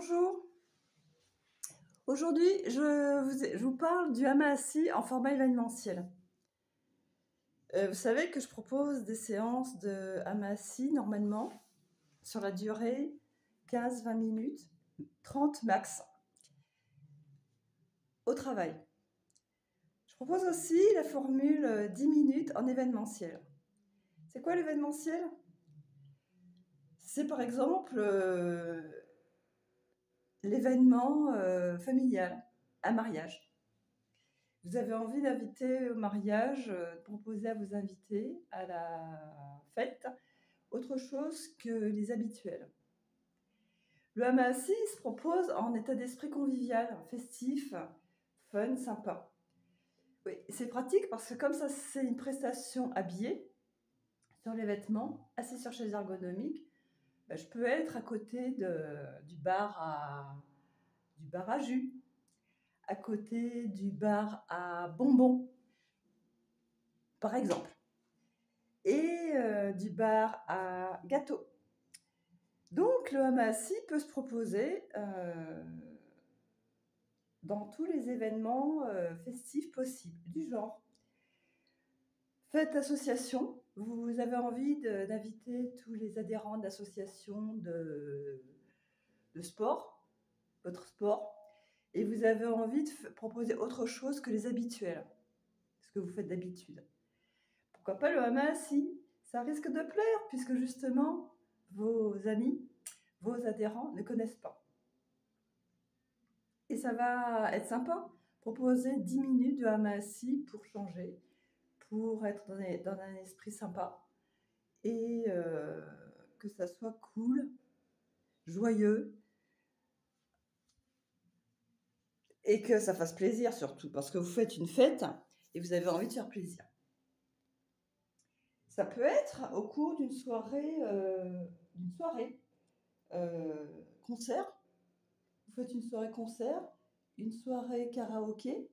Bonjour, aujourd'hui je vous parle du Hamaasi en format événementiel. Vous savez que je propose des séances de Hamaasi normalement sur la durée 15-20 minutes, 30 max, au travail. Je propose aussi la formule 10 minutes en événementiel. C'est quoi l'événementiel? C'est par exemple l'événement familial, un mariage. Vous avez envie d'inviter au mariage, de proposer à vos invités à la fête autre chose que les habituels. Le Hamaasi se propose en état d'esprit convivial, festif, fun, sympa. Oui, c'est pratique parce que comme ça c'est une prestation habillée sur les vêtements, assis sur chaise ergonomique, je peux être à côté du bar à jus, à côté du bar à bonbons, par exemple, et du bar à gâteaux. Donc le Hamaasi peut se proposer dans tous les événements festifs possibles, du genre fête association. Vous avez envie d'inviter tous les adhérents d'associations de sport, votre sport, et vous avez envie de proposer autre chose que les habituels, ce que vous faites d'habitude. Pourquoi pas le Hamaasi? Ça risque de plaire puisque justement vos amis, vos adhérents ne connaissent pas. Et ça va être sympa, proposer 10 minutes de Hamaasi pour changer, pour être dans un esprit sympa et que ça soit cool, joyeux et que ça fasse plaisir surtout parce que vous faites une fête et vous avez envie de faire plaisir. Ça peut être au cours d'une soirée concert. Vous faites une soirée concert, une soirée karaoké,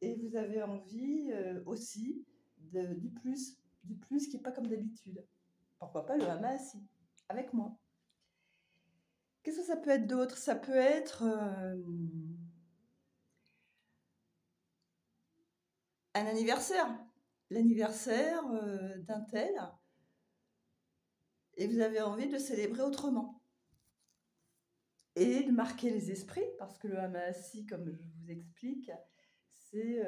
et vous avez envie aussi du plus qui n'est pas comme d'habitude. Pourquoi pas le Hamaasi avec moi? Qu'est-ce que ça peut être d'autre? Ça peut être un anniversaire, l'anniversaire d'un tel, et vous avez envie de le célébrer autrement. Et de marquer les esprits, parce que le Hamaasi, comme je vous explique, c'est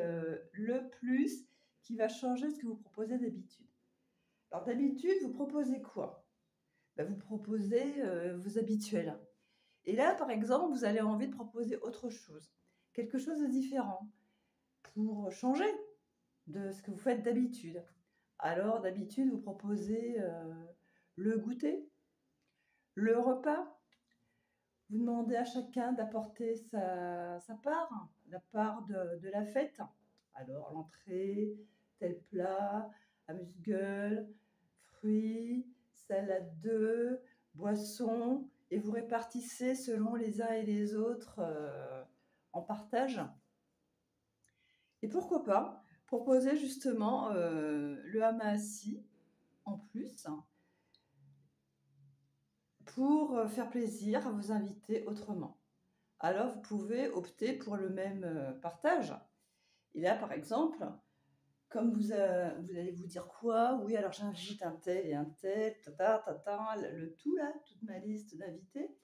le plus qui va changer ce que vous proposez d'habitude. Alors d'habitude, vous proposez quoi? Vous proposez vos habituels. Et là, par exemple, vous avez envie de proposer autre chose, quelque chose de différent, pour changer de ce que vous faites d'habitude. Alors d'habitude, vous proposez le goûter, le repas. Vous demandez à chacun d'apporter sa part, la part de la fête. Alors l'entrée, tel plat, amuse-gueule, fruits, salade d'œufs, boissons, et vous répartissez selon les uns et les autres en partage. Et pourquoi pas proposer justement le Hamaasi en plus pour faire plaisir à vos invités autrement. Alors vous pouvez opter pour le même partage. Et là, par exemple, comme vous allez vous dire quoi? Oui, alors j'invite un tel et un tel, le tout là, toute ma liste d'invités.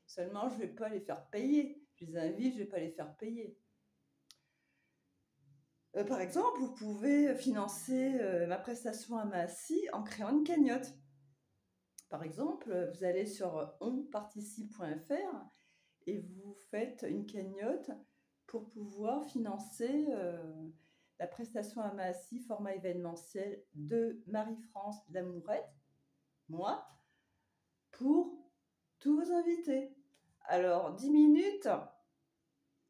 Seulement, je ne vais pas les faire payer. Je les invite, je ne vais pas les faire payer. Par exemple, vous pouvez financer ma prestation Hamaasi en créant une cagnotte. Par exemple, vous allez sur onparticipe.fr et vous faites une cagnotte pour pouvoir financer la prestation Hamaasi format événementiel de Marie-France Lamourette, moi, pour tous vos invités. Alors, 10 minutes,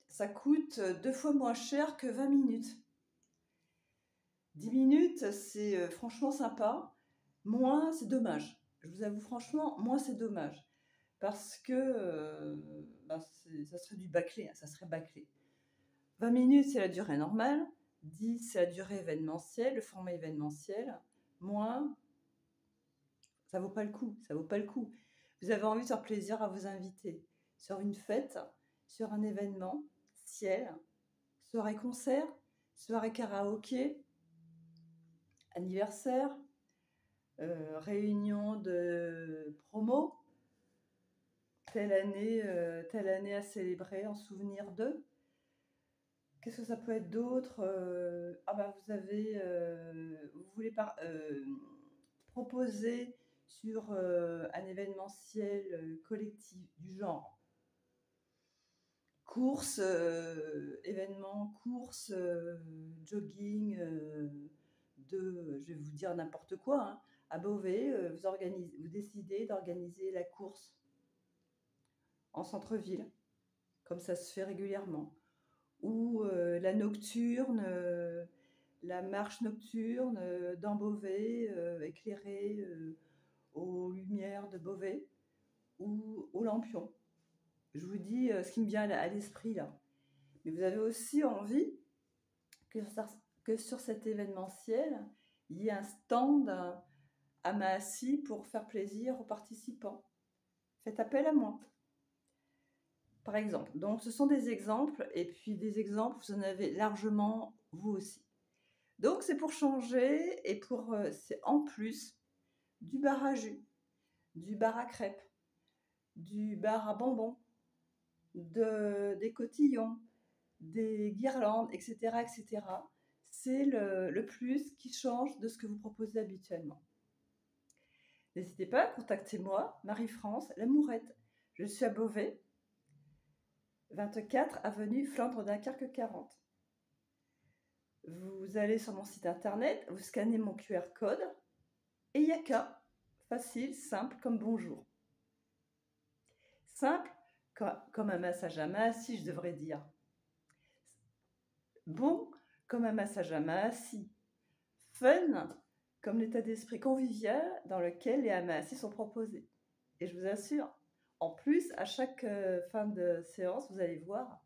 ça coûte 2 fois moins cher que 20 minutes. 10 minutes, c'est franchement sympa. Moins, c'est dommage. Je vous avoue franchement, moins, c'est dommage. Parce que ça serait du bâclé, ça serait bâclé. 20 minutes, c'est la durée normale. 10, c'est la durée événementielle, le format événementiel. Moins, ça vaut pas le coup, ça vaut pas le coup. Vous avez envie de faire plaisir à vos invités sur une fête, sur un événement, ciel, soirée concert, soirée karaoké, anniversaire, réunion de promo, telle année à célébrer en souvenir d'eux. Qu'est-ce que ça peut être d'autre? Ah bah vous voulez proposer sur un événementiel collectif du genre course, événement, course, jogging, je vais vous dire n'importe quoi, hein. À Beauvais, vous décidez d'organiser la course en centre-ville, comme ça se fait régulièrement. Ou la marche nocturne dans Beauvais, éclairée aux lumières de Beauvais ou au Lampion. Je vous dis ce qui me vient à l'esprit là. Mais vous avez aussi envie que sur cet événementiel, il y ait un stand à Massy pour faire plaisir aux participants. Faites appel à moi. Par exemple. Donc, ce sont des exemples, et puis des exemples, vous en avez largement vous aussi. Donc, c'est pour changer, et c'est en plus du bar à jus, du bar à crêpes, du bar à bonbons, des cotillons, des guirlandes, etc., etc. C'est le plus qui change de ce que vous proposez habituellement. N'hésitez pas, contactez-moi, Marie-France Lamourette. Je suis à Beauvais, 24 avenue Flandre-Dunkerque 40. Vous allez sur mon site internet, vous scannez mon QR code, et il n'y a qu'à. Facile, simple comme bonjour. Simple comme un massage à Massy, je devrais dire. Bon comme un massage à Massy. Fun comme l'état d'esprit convivial dans lequel les Massy sont proposés. Et je vous assure, en plus, à chaque fin de séance, vous allez voir,